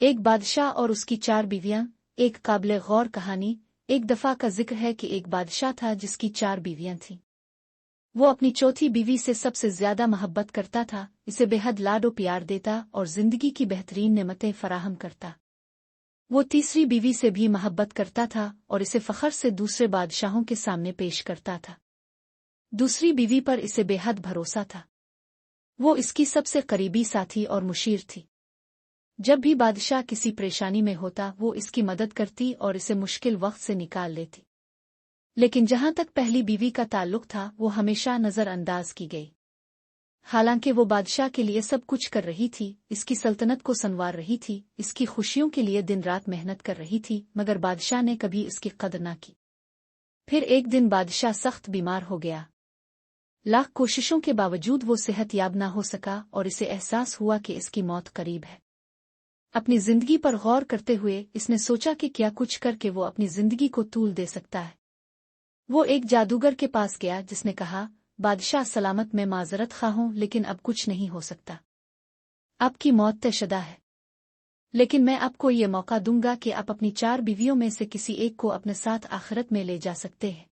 ایک بادشاہ اور اس کی 4 بیویاں۔ ایک قابل غور کہانی۔ ایک دفعہ کا ذکر ہے کہ ایک بادشاہ تھا جس کی 4 بیویاں تھیں۔ وہ اپنی چوتھی بیوی سے سب سے زیادہ محبت کرتا تھا، اسے بے حد لاڈ و پیار دیتا اور زندگی کی بہترین نعمتیں فراہم کرتا۔ وہ تیسری بیوی سے بھی محبت کرتا تھا اور اسے فخر سے دوسرے بادشاہوں کے سامنے پیش کرتا تھا۔ دوسری بیوی پر اسے بے حد بھروسہ تھا۔ وہ اس کی سب سے قریبی ساتھی اور مشیر تھی۔ جب بھی بادشاہ کسی پریشانی میں ہوتا وہ اس کی مدد کرتی اور اسے مشکل وقت سے نکال لیتی۔ لیکن جہاں تک پہلی بیوی کا تعلق تھا وہ ہمیشہ نظر انداز کی گئی۔ حالانکہ وہ بادشاہ کے لیے سب کچھ کر رہی تھی، اس کی سلطنت کو سنوار رہی تھی، اس کی خوشیوں کے لیے دن رات محنت کر رہی تھی، مگر بادشاہ نے کبھی اس کی قدر نہ کی۔ پھر ایک دن بادشاہ سخت بیمار ہو گیا۔ لاکھ کوششوں کے باوجود وہ صحت یاب نہ ہو سکا اور اسے احساس ہوا کہ اس کی موت قریب ہے۔ اپنی زندگی پر غور کرتے ہوئے اس نے سوچا کہ کیا کچھ کر کے وہ اپنی زندگی کو طول دے سکتا ہے۔ وہ ایک جادوگر کے پاس گیا جس نے کہا، بادشاہ سلامت، میں معذرت خواہ ہوں لیکن اب کچھ نہیں ہو سکتا۔ آپ کی موت طے شدہ ہے، لیکن میں آپ کو یہ موقع دوں گا کہ آپ اپنی 4 بیویوں میں سے کسی ایک کو اپنے ساتھ آخرت میں لے جا سکتے ہیں۔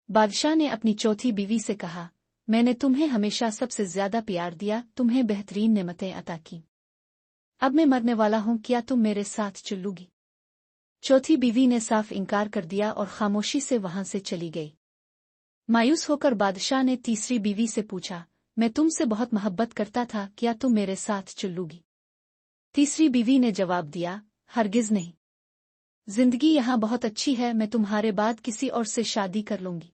بادشاہ نے اپنی چوتھی بیوی سے کہا، میں نے تمہیں ہمیشہ سب سے زیادہ پیار دیا، تمہیں بہترین نعمتیں عطا کیں۔ اب میں مرنے والا ہوں، کیا تم میرے ساتھ چلو گی؟ چوتھی بیوی نے صاف انکار کر دیا اور خاموشی سے وہاں سے چلی گئی۔ مایوس ہو کر بادشاہ نے تیسری بیوی سے پوچھا، میں تم سے بہت محبت کرتا تھا، کیا تم میرے ساتھ چلو گی؟ تیسری بیوی نے جواب دیا، ہرگز نہیں۔ زندگی یہاں بہت اچھی ہے، میں تمہارے بعد کسی اور سے شادی کر لوں گی۔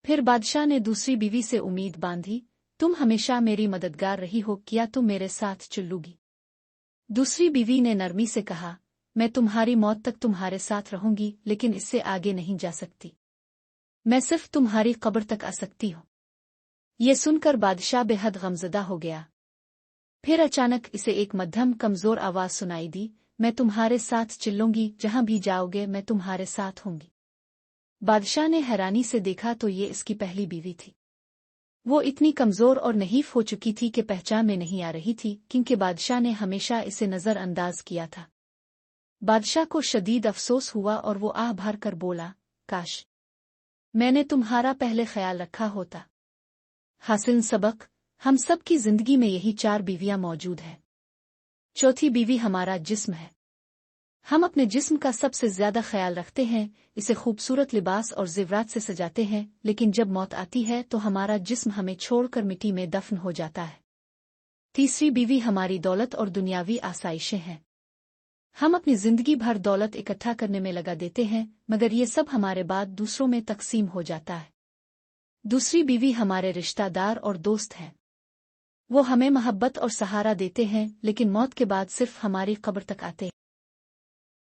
پھر بادشاہ نے دوسری بیوی سے امید باندھی، تم ہمیشہ میری مددگار رہی ہو، کیا تم میرے ساتھ چلو گی؟ دوسری بیوی نے نرمی سے کہا، میں تمہاری موت تک تمہارے ساتھ رہوں گی، لیکن اس سے آگے نہیں جا سکتی، میں صرف تمہاری قبر تک آ سکتی ہوں۔ یہ سن کر بادشاہ بے حد غمزدہ ہو گیا۔ پھر اچانک اسے ایک مدھم کمزور آواز سنائی دی، میں تمہارے ساتھ چلوں گی، جہاں بھی جاؤ گے میں تمہارے ساتھ ہوں گی۔ بادشاہ نے حیرانی سے دیکھا تو یہ اس کی پہلی بیوی تھی۔ وہ اتنی کمزور اور نحیف ہو چکی تھی کہ پہچان میں نہیں آ رہی تھی، کیونکہ بادشاہ نے ہمیشہ اسے نظر انداز کیا تھا۔ بادشاہ کو شدید افسوس ہوا اور وہ آہ بھر کر بولا، کاش میں نے تمہارا پہلے خیال رکھا ہوتا۔ حاصل سبق، ہم سب کی زندگی میں یہی 4 بیویاں موجود ہیں۔ چوتھی بیوی ہمارا جسم ہے۔ ہم اپنے جسم کا سب سے زیادہ خیال رکھتے ہیں، اسے خوبصورت لباس اور زیورات سے سجاتے ہیں، لیکن جب موت آتی ہے تو ہمارا جسم ہمیں چھوڑ کر مٹی میں دفن ہو جاتا ہے۔ تیسری بیوی ہماری دولت اور دنیاوی آسائشیں ہیں۔ ہم اپنی زندگی بھر دولت اکٹھا کرنے میں لگا دیتے ہیں، مگر یہ سب ہمارے بعد دوسروں میں تقسیم ہو جاتا ہے۔ دوسری بیوی ہمارے رشتہ دار اور دوست ہیں۔ وہ ہمیں محبت اور سہارا دیتے ہیں، لیکن موت کے بعد صرف ہماری قبر تک آتے ہیں۔